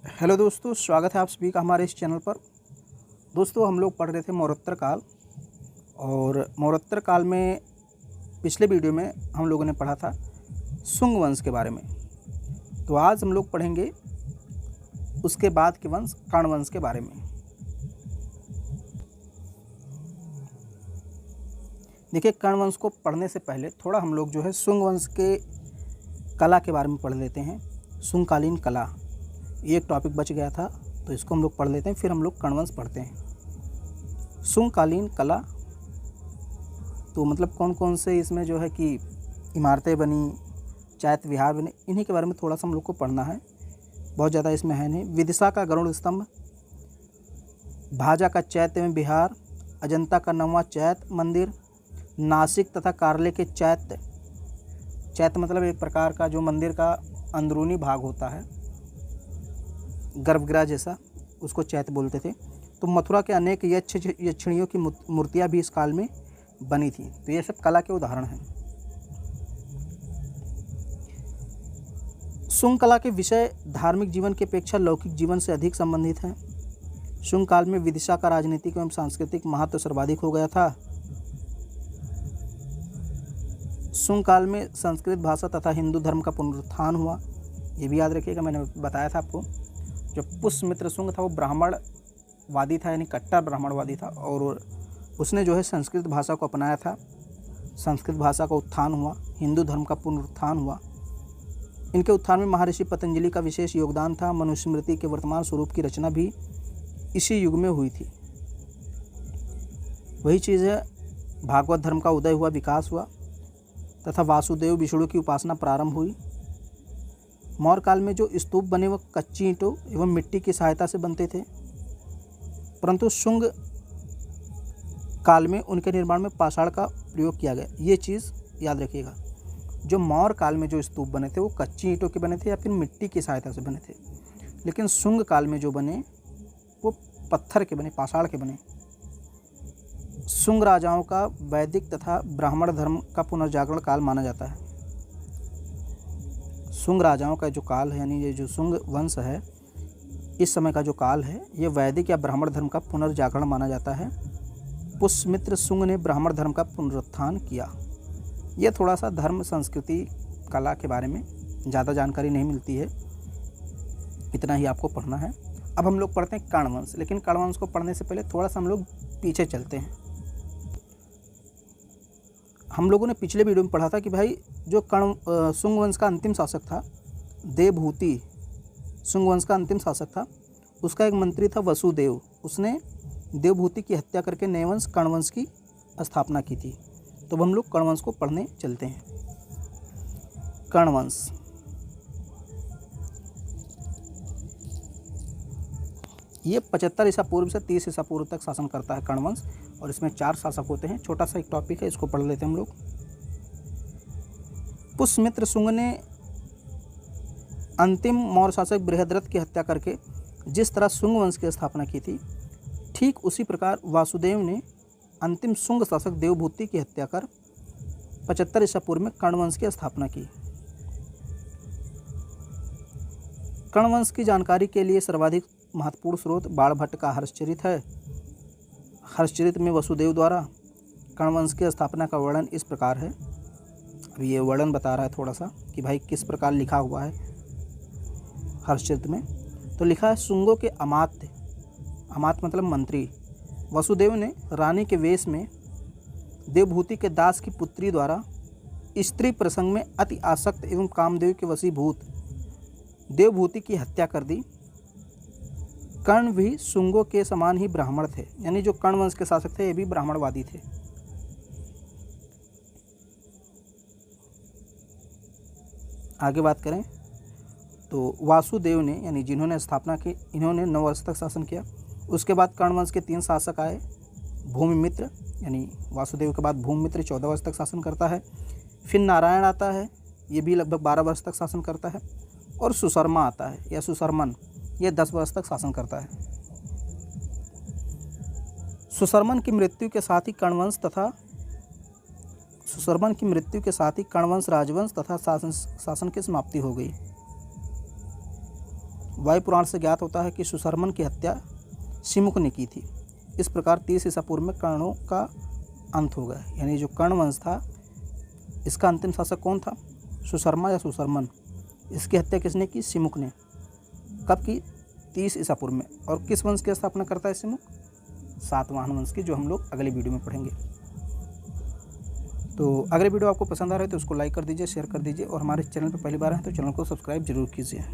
Hello दोस्तों, स्वागत है आप सभी का हमारे इस चैनल पर। दोस्तों, हम लोग पढ़ रहे थे मौरोत्तर काल, और मौरोत्तर काल में पिछले वीडियो में हम लोगों ने पढ़ा था शुंग वंश के बारे में। तो आज हम लोग पढ़ेंगे उसके बाद के वंश कर्ण वंश के बारे में। देखिए, कर्ण वंश को पढ़ने से पहले थोड़ा हम लोग जो है शुंग वंश के कला के बारे में पढ़ लेते हैं। शुंगकालीन कला, ये एक टॉपिक बच गया था, तो इसको हम लोग पढ़ लेते हैं, फिर हम लोग कर्ण वंश पढ़ते हैं। शुंगकालीन कला तो मतलब कौन कौन से इसमें जो है कि इमारतें बनी, चैत्य विहार बने, इन्हीं के बारे में थोड़ा सा हम लोग को पढ़ना है। बहुत ज़्यादा इसमें है नहीं। विदिशा का गरुड़ स्तंभ, भाजा का चैत्य विहार, अजंता का 9वां चैत्य मंदिर, नासिक तथा कार्ले के चैत्य मतलब एक प्रकार का जो मंदिर का अंदरूनी भाग होता है, गर्भगृह जैसा, उसको चैत्य बोलते थे। तो मथुरा के अनेक यक्षिणियों की मूर्तियां भी इस काल में बनी थी। तो ये सब कला के उदाहरण हैं। शुंग कला के विषय धार्मिक जीवन की अपेक्षा लौकिक जीवन से अधिक संबंधित हैं। शुंग काल में विदिशा का राजनीतिक एवं सांस्कृतिक महत्व सर्वाधिक हो गया था। शुंग काल में संस्कृत भाषा तथा हिंदू धर्म का पुनरुत्थान हुआ। ये भी याद रखिएगा, मैंने बताया था आपको, जो पुष्यमित्र शुंग था वो ब्राह्मणवादी था, यानी कट्टर ब्राह्मणवादी था, और उसने जो है संस्कृत भाषा को अपनाया था। संस्कृत भाषा का उत्थान हुआ, हिंदू धर्म का पुनरुत्थान हुआ। इनके उत्थान में महर्षि पतंजलि का विशेष योगदान था। मनुस्मृति के वर्तमान स्वरूप की रचना भी इसी युग में हुई थी। वही चीज़ है, भागवत धर्म का उदय हुआ, विकास हुआ, तथा वासुदेव विष्णु की उपासना प्रारंभ हुई। मौर्य काल में जो स्तूप बने वह कच्ची ईंटों एवं मिट्टी की सहायता से बनते थे, परंतु शुंग काल में उनके निर्माण में पाषाण का प्रयोग किया गया। ये चीज़ याद रखिएगा, जो मौर्य काल में जो स्तूप बने थे वो कच्ची ईंटों के बने थे या फिर मिट्टी की सहायता से बने थे, लेकिन शुंग काल में जो बने वो पत्थर के बने, पाषाण के बने। शुंग राजाओं का वैदिक तथा ब्राह्मण धर्म का पुनर्जागरण काल माना जाता है। शुंग राजाओं का जो काल है, यानी ये जो शुंग वंश है, इस समय का जो काल है, ये वैदिक या ब्राह्मण धर्म का पुनर्जागरण माना जाता है। पुष्यमित्र शुंग ने ब्राह्मण धर्म का पुनरुत्थान किया। ये थोड़ा सा धर्म, संस्कृति, कला के बारे में ज़्यादा जानकारी नहीं मिलती है, इतना ही आपको पढ़ना है। अब हम लोग पढ़ते हैं कर्ण वंश, लेकिन कर्ण वंश को पढ़ने से पहले थोड़ा सा हम लोग पीछे चलते हैं। हम लोगों ने पिछले वीडियो में पढ़ा था कि भाई जो शुंग वंश का अंतिम शासक था, देवभूति शुंग वंश का अंतिम शासक था, उसका एक मंत्री था वसुदेव। उसने देवभूति की हत्या करके नए वंश कर्ण वंश की स्थापना की थी। तो अब हम लोग कर्ण वंश को पढ़ने चलते हैं। कर्ण वंश, ये 75 ईसा पूर्व से 30 ईसा पूर्व तक शासन करता है कर्ण वंश, और इसमें 4 शासक होते हैं। छोटा सा एक टॉपिक है, इसको पढ़ लेते हैं हम लोग। पुष्यमित्र शुंग ने अंतिम मौर्य शासक बृहद्रथ की हत्या करके जिस तरह शुंग वंश की स्थापना की थी, ठीक उसी प्रकार वासुदेव ने अंतिम शुंग शासक देवभूति की हत्या कर 75 ईसा पूर्व में कर्ण वंश की स्थापना की। कर्ण वंश की जानकारी के लिए सर्वाधिक महत्वपूर्ण स्रोत बाणभट्ट का हर्षचरित है। हर्षचरित में वसुदेव द्वारा कर्ण वंश की स्थापना का वर्णन इस प्रकार है। अब ये वर्णन बता रहा है थोड़ा सा कि भाई किस प्रकार लिखा हुआ है हर्षचरित में। तो लिखा है, शुंगों के अमात्य, अमात्य मतलब मंत्री, वसुदेव ने रानी के वेश में देवभूति के दास की पुत्री द्वारा स्त्री प्रसंग में अति आसक्त एवं कामदेव के वशीभूत देवभूति की हत्या कर दी। कर्ण भी शुंगों के समान ही ब्राह्मण थे, यानी जो कर्ण वंश के शासक थे ये भी ब्राह्मणवादी थे। आगे बात करें तो वासुदेव ने, यानी जिन्होंने स्थापना की, इन्होंने 9 वर्ष तक शासन किया। उसके बाद कर्ण वंश के 3 शासक आए। भूमिमित्र, यानी वासुदेव के बाद भूमिमित्र 14 वर्ष तक शासन करता है। फिर नारायण आता है, ये भी लगभग 12 वर्ष तक शासन करता है। और सुशर्मा आता है, या सुशर्मन, ये 10 वर्ष तक शासन करता है। सुशर्मन की मृत्यु के साथ ही कर्ण वंश राजवंश तथा शासन की समाप्ति हो गई। वायु पुराण से ज्ञात होता है कि सुशर्मन की हत्या सिमुक ने की थी। इस प्रकार 30 ईसा पूर्व में कर्णों का अंत हो गया। यानी जो कर्ण वंश था, इसका अंतिम शासक कौन था? सुशर्मा या सुशर्मन। इसकी हत्या किसने की? सिमुक ने। कब की? 30 ईसा पूर्व में। और किस वंश की स्थापना करता है सिमुक? सातवाहन वंश की, जो हम लोग अगले वीडियो में पढ़ेंगे। तो अगर वीडियो आपको पसंद आ रहा है तो उसको लाइक कर दीजिए, शेयर कर दीजिए, और हमारे चैनल पर पहली बार है तो चैनल को सब्सक्राइब जरूर कीजिए।